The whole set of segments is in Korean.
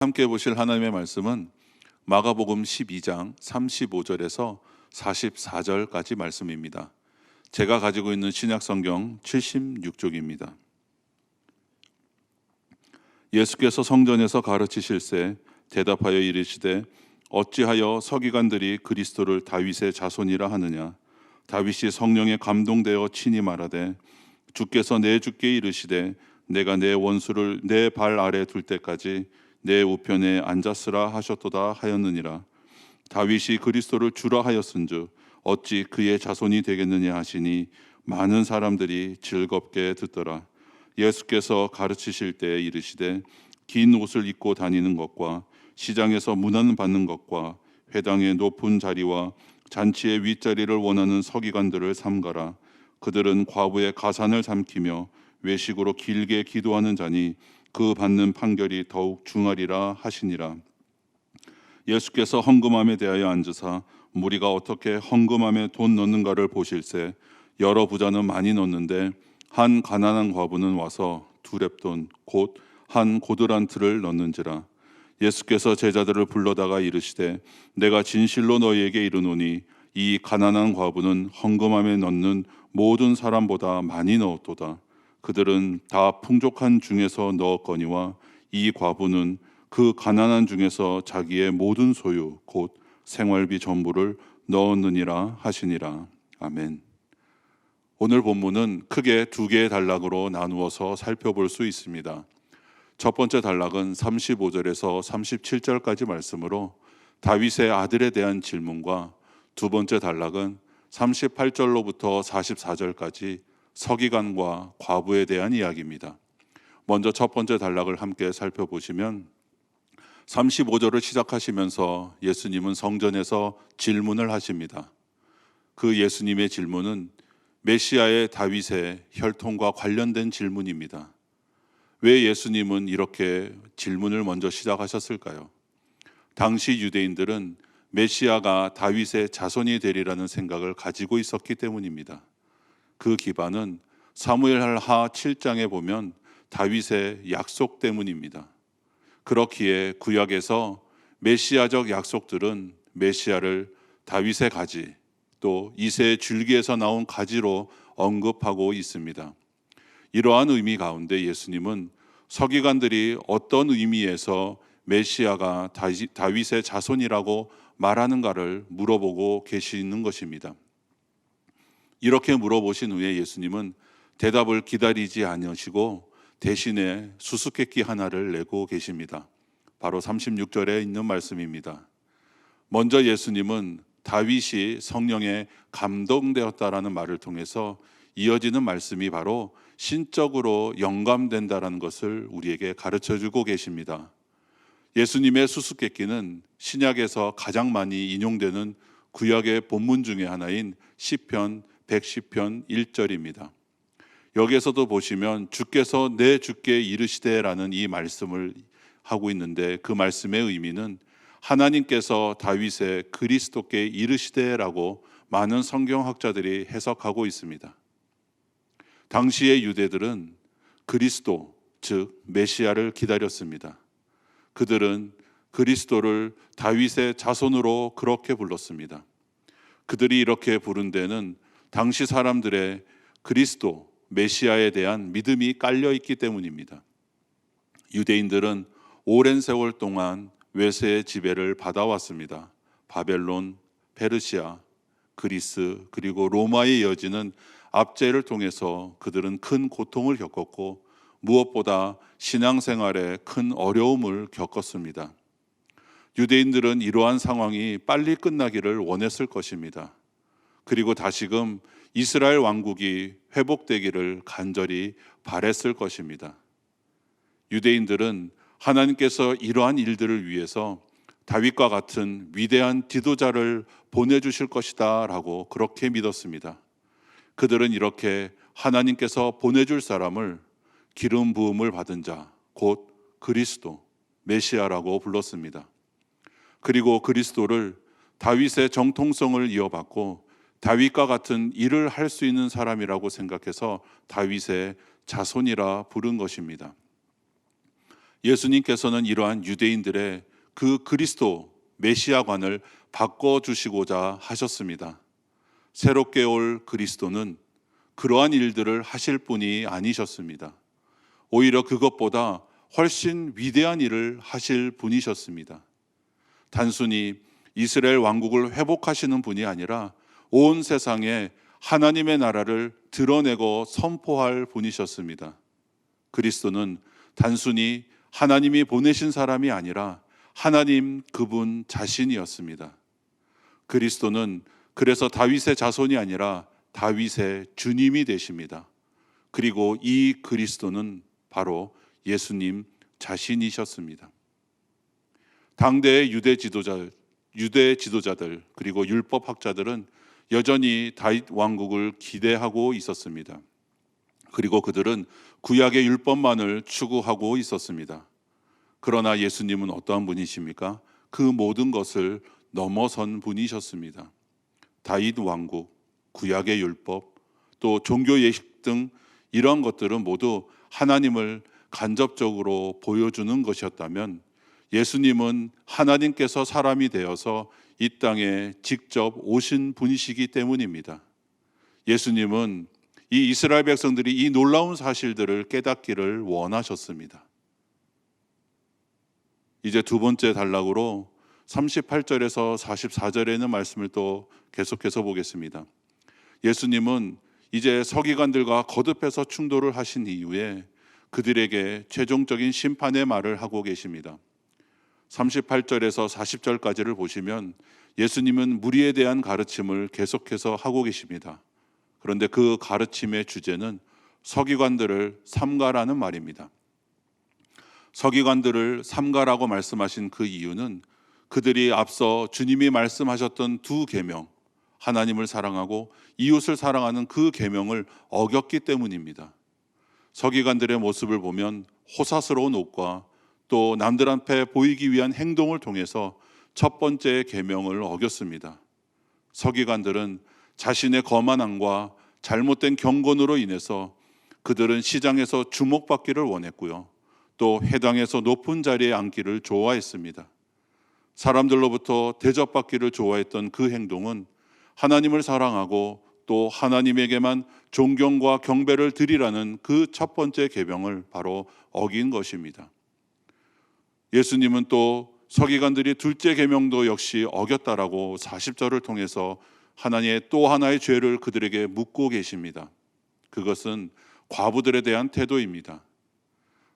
함께 보실 하나님의 말씀은 마가복음 12장 35절에서 44절까지 말씀입니다. 제가 가지고 있는 신약성경 76쪽입니다. 예수께서 성전에서 가르치실새 대답하여 이르시되 어찌하여 서기관들이 그리스도를 다윗의 자손이라 하느냐. 다윗이 성령에 감동되어 친히 말하되 주께서 내 주께 이르시되 내가 내 원수를 내 발 아래 둘 때까지 내 우편에 앉았으라 하셨도다 하였느니라. 다윗이 그리스도를 주라 하였은즉 어찌 그의 자손이 되겠느냐 하시니 많은 사람들이 즐겁게 듣더라. 예수께서 가르치실 때에 이르시되 긴 옷을 입고 다니는 것과 시장에서 문안 받는 것과 회당의 높은 자리와 잔치의 윗자리를 원하는 서기관들을 삼가라. 그들은 과부의 가산을 삼키며 외식으로 길게 기도하는 자니 그 받는 판결이 더욱 중하리라 하시니라. 예수께서 헌금함에 대하여 앉으사 무리가 어떻게 헌금함에 돈 넣는가를 보실새 여러 부자는 많이 넣는데 한 가난한 과부는 와서 두 렙돈 곧 한 고드란트를 넣는지라. 예수께서 제자들을 불러다가 이르시되 내가 진실로 너희에게 이르노니 이 가난한 과부는 헌금함에 넣는 모든 사람보다 많이 넣었도다. 그들은 다 풍족한 중에서 넣었거니와 이 과부는 그 가난한 중에서 자기의 모든 소유 곧 생활비 전부를 넣었느니라 하시니라. 아멘. 오늘 본문은 크게 두 개의 단락으로 나누어서 살펴볼 수 있습니다. 첫 번째 단락은 35절에서 37절까지 말씀으로 다윗의 아들에 대한 질문과 두 번째 단락은 38절로부터 44절까지 서기관과 과부에 대한 이야기입니다. 먼저 첫 번째 단락을 함께 살펴보시면 35절을 시작하시면서 예수님은 성전에서 질문을 하십니다. 그 예수님의 질문은 메시아의 다윗의 혈통과 관련된 질문입니다. 왜 예수님은 이렇게 질문을 먼저 시작하셨을까요? 당시 유대인들은 메시아가 다윗의 자손이 되리라는 생각을 가지고 있었기 때문입니다. 그 기반은 사무엘하 7장에 보면 다윗의 약속 때문입니다. 그렇기에 구약에서 메시아적 약속들은 메시아를 다윗의 가지 또 이새의 줄기에서 나온 가지로 언급하고 있습니다. 이러한 의미 가운데 예수님은 서기관들이 어떤 의미에서 메시아가 다윗의 자손이라고 말하는가를 물어보고 계시는 것입니다. 이렇게 물어보신 후에 예수님은 대답을 기다리지 않으시고 대신에 수수께끼 하나를 내고 계십니다. 바로 36절에 있는 말씀입니다. 먼저 예수님은 다윗이 성령에 감동되었다라는 말을 통해서 이어지는 말씀이 바로 신적으로 영감된다라는 것을 우리에게 가르쳐주고 계십니다. 예수님의 수수께끼는 신약에서 가장 많이 인용되는 구약의 본문 중에 하나인 시편 110편 1절입니다. 여기에서도 보시면 주께서 내 주께 이르시되라는 이 말씀을 하고 있는데 그 말씀의 의미는 하나님께서 다윗의 그리스도께 이르시되라고 많은 성경학자들이 해석하고 있습니다. 당시의 유대들은 그리스도, 즉 메시아를 기다렸습니다. 그들은 그리스도를 다윗의 자손으로 그렇게 불렀습니다. 그들이 이렇게 부른 데는 당시 사람들의 그리스도, 메시아에 대한 믿음이 깔려 있기 때문입니다. 유대인들은 오랜 세월 동안 외세의 지배를 받아왔습니다. 바벨론, 페르시아, 그리스 그리고 로마에 이어지는 압제를 통해서 그들은 큰 고통을 겪었고 무엇보다 신앙생활에 큰 어려움을 겪었습니다. 유대인들은 이러한 상황이 빨리 끝나기를 원했을 것입니다. 그리고 다시금 이스라엘 왕국이 회복되기를 간절히 바랬을 것입니다. 유대인들은 하나님께서 이러한 일들을 위해서 다윗과 같은 위대한 지도자를 보내주실 것이다 라고 그렇게 믿었습니다. 그들은 이렇게 하나님께서 보내줄 사람을 기름 부음을 받은 자, 곧 그리스도, 메시아라고 불렀습니다. 그리고 그리스도를 다윗의 정통성을 이어받고 다윗과 같은 일을 할 수 있는 사람이라고 생각해서 다윗의 자손이라 부른 것입니다. 예수님께서는 이러한 유대인들의 그 그리스도 메시아관을 바꿔주시고자 하셨습니다. 새롭게 올 그리스도는 그러한 일들을 하실 분이 아니셨습니다. 오히려 그것보다 훨씬 위대한 일을 하실 분이셨습니다. 단순히 이스라엘 왕국을 회복하시는 분이 아니라 온 세상에 하나님의 나라를 드러내고 선포할 분이셨습니다. 그리스도는 단순히 하나님이 보내신 사람이 아니라 하나님 그분 자신이었습니다. 그리스도는 그래서 다윗의 자손이 아니라 다윗의 주님이 되십니다. 그리고 이 그리스도는 바로 예수님 자신이셨습니다. 당대의 유대 지도자들 그리고 율법학자들은 여전히 다윗 왕국을 기대하고 있었습니다. 그리고 그들은 구약의 율법만을 추구하고 있었습니다. 그러나 예수님은 어떠한 분이십니까? 그 모든 것을 넘어선 분이셨습니다. 다윗 왕국, 구약의 율법, 또 종교 예식 등 이런 것들은 모두 하나님을 간접적으로 보여주는 것이었다면 예수님은 하나님께서 사람이 되어서 이 땅에 직접 오신 분이시기 때문입니다. 예수님은 이 이스라엘 백성들이 이 놀라운 사실들을 깨닫기를 원하셨습니다. 이제 두 번째 단락으로 38절에서 44절에 있는 말씀을 또 계속해서 보겠습니다. 예수님은 이제 서기관들과 거듭해서 충돌을 하신 이후에 그들에게 최종적인 심판의 말을 하고 계십니다. 38절에서 40절까지를 보시면 예수님은 무리에 대한 가르침을 계속해서 하고 계십니다. 그런데 그 가르침의 주제는 서기관들을 삼가라는 말입니다. 서기관들을 삼가라고 말씀하신 그 이유는 그들이 앞서 주님이 말씀하셨던 두 계명, 하나님을 사랑하고 이웃을 사랑하는 그 계명을 어겼기 때문입니다. 서기관들의 모습을 보면 호사스러운 옷과 또 남들 앞에 보이기 위한 행동을 통해서 첫 번째 계명을 어겼습니다. 서기관들은 자신의 거만함과 잘못된 경건으로 인해서 그들은 시장에서 주목받기를 원했고요. 또 회당에서 높은 자리에 앉기를 좋아했습니다. 사람들로부터 대접받기를 좋아했던 그 행동은 하나님을 사랑하고 또 하나님에게만 존경과 경배를 드리라는 그 첫 번째 계명을 바로 어긴 것입니다. 예수님은 또 서기관들이 둘째 계명도 역시 어겼다라고 40절을 통해서 하나님의 또 하나의 죄를 그들에게 묻고 계십니다. 그것은 과부들에 대한 태도입니다.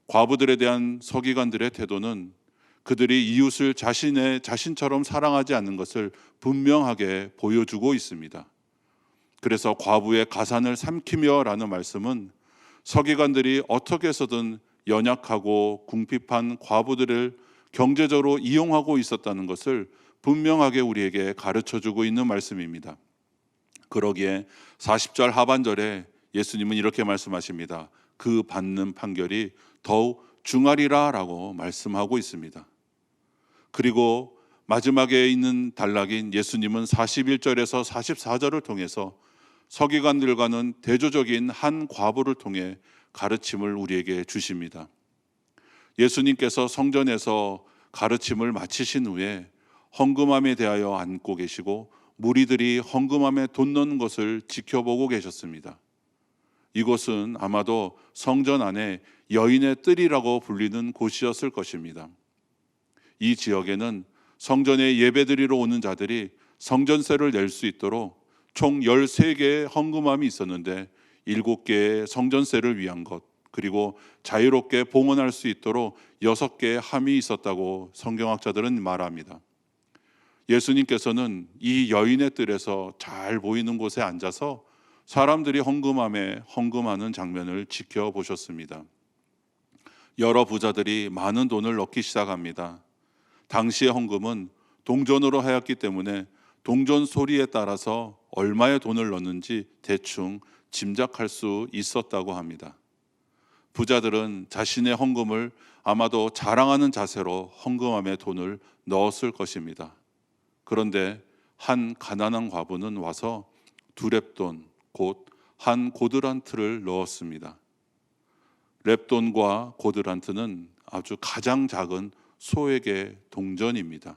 과부들에 대한 서기관들의 태도는 그들이 이웃을 자신처럼 사랑하지 않는 것을 분명하게 보여주고 있습니다. 그래서 과부의 가산을 삼키며 라는 말씀은 서기관들이 어떻게 해서든 연약하고 궁핍한 과부들을 경제적으로 이용하고 있었다는 것을 분명하게 우리에게 가르쳐주고 있는 말씀입니다. 그러기에 40절 하반절에 예수님은 이렇게 말씀하십니다. 그 받는 판결이 더욱 중하리라 라고 말씀하고 있습니다. 그리고 마지막에 있는 단락인 예수님은 41절에서 44절을 통해서 서기관들과는 대조적인 한 과부를 통해 가르침을 우리에게 주십니다. 예수님께서 성전에서 가르침을 마치신 후에 헌금함에 대하여 앉고 계시고 무리들이 헌금함에 돈 넣는 것을 지켜보고 계셨습니다. 이곳은 아마도 성전 안에 여인의 뜰이라고 불리는 곳이었을 것입니다. 이 지역에는 성전에 예배드리러 오는 자들이 성전세를 낼 수 있도록 총 13개의 헌금함이 있었는데 7개의 성전세를 위한 것, 그리고 자유롭게 봉헌할 수 있도록 6개의 함이 있었다고 성경학자들은 말합니다. 예수님께서는 이 여인의 뜰에서 잘 보이는 곳에 앉아서 사람들이 헌금함에 헌금하는 장면을 지켜보셨습니다. 여러 부자들이 많은 돈을 넣기 시작합니다. 당시의 헌금은 동전으로 하였기 때문에 동전 소리에 따라서 얼마의 돈을 넣는지 대충 짐작할 수 있었다고 합니다. 부자들은 자신의 헌금을 아마도 자랑하는 자세로 헌금함에 돈을 넣었을 것입니다. 그런데 한 가난한 과부는 와서 2렙돈, 곧 한 고드란트를 넣었습니다. 렙돈과 고드란트는 아주 가장 작은 소에게 동전입니다.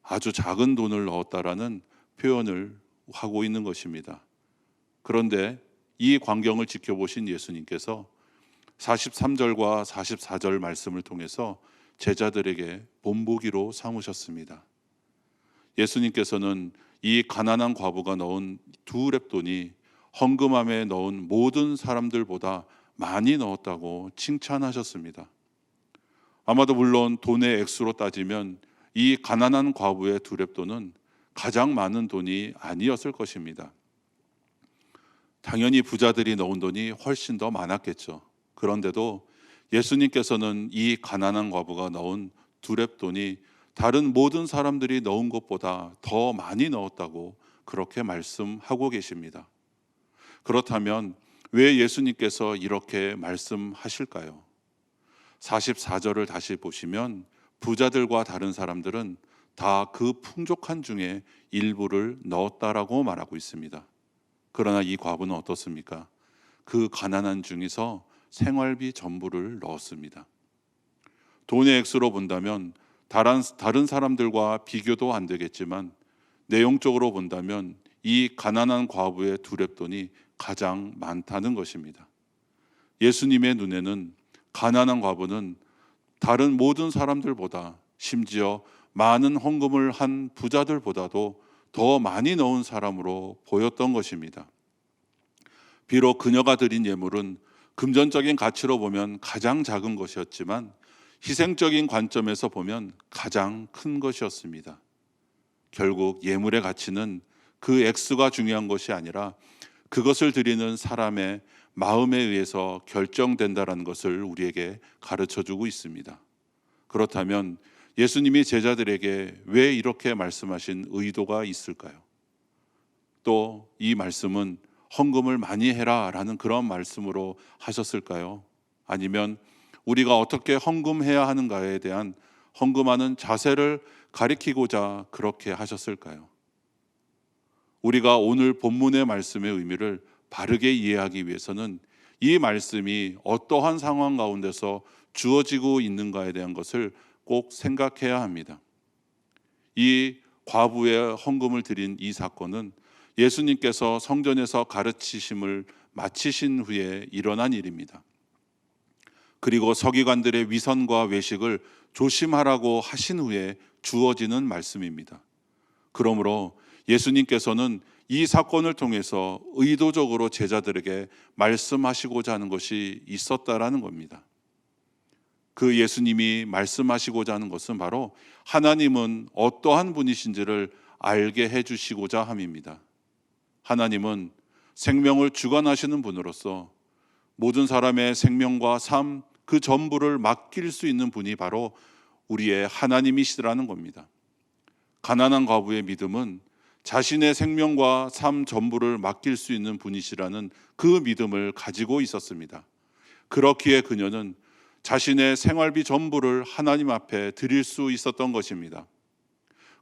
아주 작은 돈을 넣었다라는 표현을 하고 있는 것입니다. 그런데 이 광경을 지켜보신 예수님께서 43절과 44절 말씀을 통해서 제자들에게 본보기로 삼으셨습니다. 예수님께서는 이 가난한 과부가 넣은 2렙돈이 헌금함에 넣은 모든 사람들보다 많이 넣었다고 칭찬하셨습니다. 아마도 물론 돈의 액수로 따지면 이 가난한 과부의 2렙돈은 가장 많은 돈이 아니었을 것입니다. 당연히 부자들이 넣은 돈이 훨씬 더 많았겠죠. 그런데도 예수님께서는 이 가난한 과부가 넣은 2렙돈이 다른 모든 사람들이 넣은 것보다 더 많이 넣었다고 그렇게 말씀하고 계십니다. 그렇다면 왜 예수님께서 이렇게 말씀하실까요? 44절을 다시 보시면 부자들과 다른 사람들은 다 그 풍족한 중에 일부를 넣었다라고 말하고 있습니다. 그러나 이 과부는 어떻습니까? 그 가난한 중에서 생활비 전부를 넣었습니다. 돈의 액수로 본다면 다른 사람들과 비교도 안 되겠지만 내용적으로 본다면 이 가난한 과부의 2렙돈이 가장 많다는 것입니다. 예수님의 눈에는 가난한 과부는 다른 모든 사람들보다, 심지어 많은 헌금을 한 부자들보다도 더 많이 넣은 사람으로 보였던 것입니다. 비록 그녀가 드린 예물은 금전적인 가치로 보면 가장 작은 것이었지만 희생적인 관점에서 보면 가장 큰 것이었습니다. 결국 예물의 가치는 그 액수가 중요한 것이 아니라 그것을 드리는 사람의 마음에 의해서 결정된다라는 것을 우리에게 가르쳐주고 있습니다. 그렇다면 예수님이 제자들에게 왜 이렇게 말씀하신 의도가 있을까요? 또 이 말씀은 헌금을 많이 해라 라는 그런 말씀으로 하셨을까요? 아니면 우리가 어떻게 헌금해야 하는가에 대한 헌금하는 자세를 가리키고자 그렇게 하셨을까요? 우리가 오늘 본문의 말씀의 의미를 바르게 이해하기 위해서는 이 말씀이 어떠한 상황 가운데서 주어지고 있는가에 대한 것을 꼭 생각해야 합니다. 이 과부의 헌금을 드린 이 사건은 예수님께서 성전에서 가르치심을 마치신 후에 일어난 일입니다. 그리고 서기관들의 위선과 외식을 조심하라고 하신 후에 주어지는 말씀입니다. 그러므로 예수님께서는 이 사건을 통해서 의도적으로 제자들에게 말씀하시고자 하는 것이 있었다라는 겁니다. 그 예수님이 말씀하시고자 하는 것은 바로 하나님은 어떠한 분이신지를 알게 해주시고자 함입니다. 하나님은 생명을 주관하시는 분으로서 모든 사람의 생명과 삶, 그 전부를 맡길 수 있는 분이 바로 우리의 하나님이시라는 겁니다. 가난한 과부의 믿음은 자신의 생명과 삶 전부를 맡길 수 있는 분이시라는 그 믿음을 가지고 있었습니다. 그렇기에 그녀는 자신의 생활비 전부를 하나님 앞에 드릴 수 있었던 것입니다.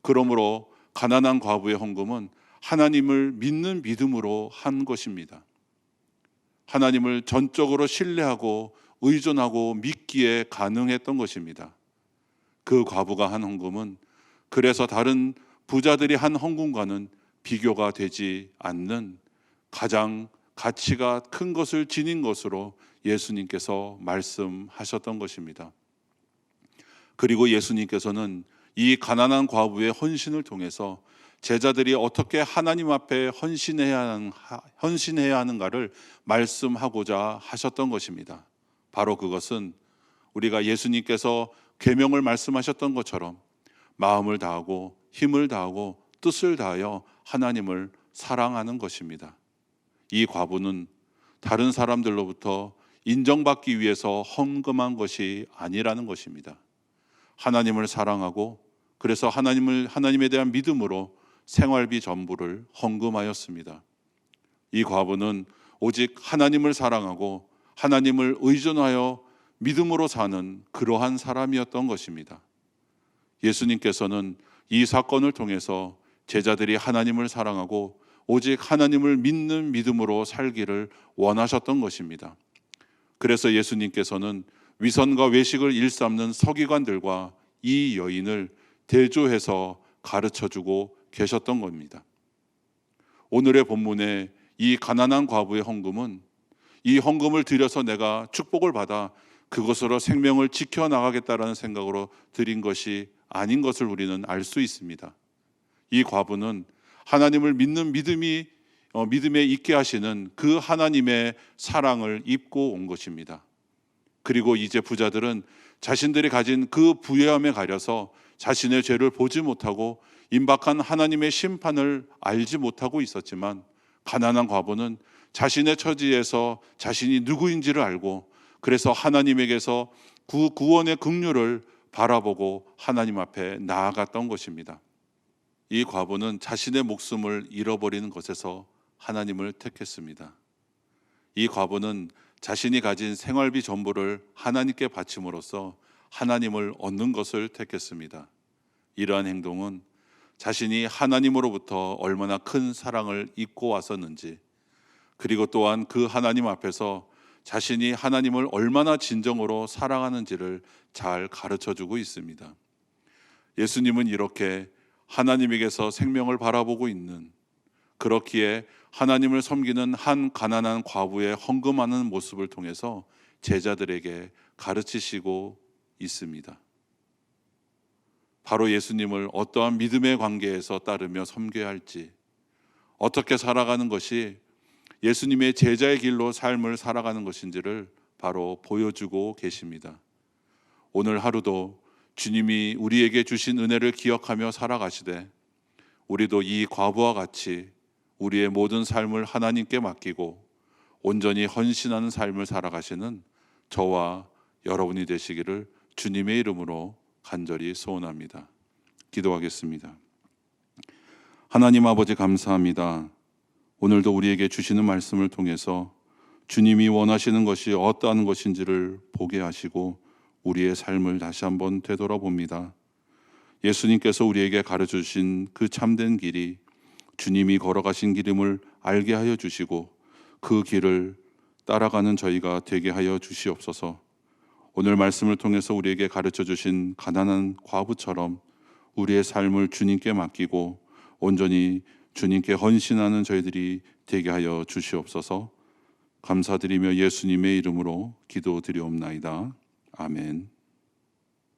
그러므로 가난한 과부의 헌금은 하나님을 믿는 믿음으로 한 것입니다. 하나님을 전적으로 신뢰하고 의존하고 믿기에 가능했던 것입니다. 그 과부가 한 헌금은 그래서 다른 부자들이 한 헌금과는 비교가 되지 않는 가장 가치가 큰 것을 지닌 것으로 예수님께서 말씀하셨던 것입니다. 그리고 예수님께서는 이 가난한 과부의 헌신을 통해서 제자들이 어떻게 하나님 앞에 헌신해야 하는가를 말씀하고자 하셨던 것입니다. 바로 그것은 우리가 예수님께서 계명을 말씀하셨던 것처럼 마음을 다하고 힘을 다하고 뜻을 다하여 하나님을 사랑하는 것입니다. 이 과부는 다른 사람들로부터 인정받기 위해서 헌금한 것이 아니라는 것입니다. 하나님을 사랑하고 그래서 하나님에 대한 믿음으로 생활비 전부를 헌금하였습니다. 이 과부는 오직 하나님을 사랑하고 하나님을 의존하여 믿음으로 사는 그러한 사람이었던 것입니다. 예수님께서는 이 사건을 통해서 제자들이 하나님을 사랑하고 오직 하나님을 믿는 믿음으로 살기를 원하셨던 것입니다. 그래서 예수님께서는 위선과 외식을 일삼는 서기관들과 이 여인을 대조해서 가르쳐주고 계셨던 겁니다. 오늘의 본문에 이 가난한 과부의 헌금은 이 헌금을 드려서 내가 축복을 받아 그것으로 생명을 지켜나가겠다라는 생각으로 드린 것이 아닌 것을 우리는 알 수 있습니다. 이 과부는 하나님을 믿는 믿음에 있게 하시는 그 하나님의 사랑을 입고 온 것입니다. 그리고 이제 부자들은 자신들이 가진 그 부유함에 가려서 자신의 죄를 보지 못하고 임박한 하나님의 심판을 알지 못하고 있었지만, 가난한 과부는 자신의 처지에서 자신이 누구인지를 알고 그래서 하나님에게서 구원의 긍휼을 바라보고 하나님 앞에 나아갔던 것입니다. 이 과부는 자신의 목숨을 잃어버리는 것에서 하나님을 택했습니다. 이 과부는 자신이 가진 생활비 전부를 하나님께 바침으로써 하나님을 얻는 것을 택했습니다. 이러한 행동은 자신이 하나님으로부터 얼마나 큰 사랑을 입고 왔었는지, 그리고 또한 그 하나님 앞에서 자신이 하나님을 얼마나 진정으로 사랑하는지를 잘 가르쳐주고 있습니다. 예수님은 이렇게 하나님에게서 생명을 바라보고 있는, 그렇기에 하나님을 섬기는 한 가난한 과부의 헌금하는 모습을 통해서 제자들에게 가르치시고 있습니다. 바로 예수님을 어떠한 믿음의 관계에서 따르며 섬겨야 할지, 어떻게 살아가는 것이 예수님의 제자의 길로 삶을 살아가는 것인지를 바로 보여주고 계십니다. 오늘 하루도 주님이 우리에게 주신 은혜를 기억하며 살아가시되, 우리도 이 과부와 같이 우리의 모든 삶을 하나님께 맡기고 온전히 헌신하는 삶을 살아가시는 저와 여러분이 되시기를 주님의 이름으로 간절히 소원합니다. 기도하겠습니다. 하나님 아버지, 감사합니다. 오늘도 우리에게 주시는 말씀을 통해서 주님이 원하시는 것이 어떠한 것인지를 보게 하시고 우리의 삶을 다시 한번 되돌아봅니다. 예수님께서 우리에게 가르쳐 주신 그 참된 길이 주님이 걸어가신 길임을 알게 하여 주시고 그 길을 따라가는 저희가 되게 하여 주시옵소서. 오늘 말씀을 통해서 우리에게 가르쳐 주신 가난한 과부처럼 우리의 삶을 주님께 맡기고 온전히 주님께 헌신하는 저희들이 되게 하여 주시옵소서. 감사드리며 예수님의 이름으로 기도드리옵나이다. 아멘.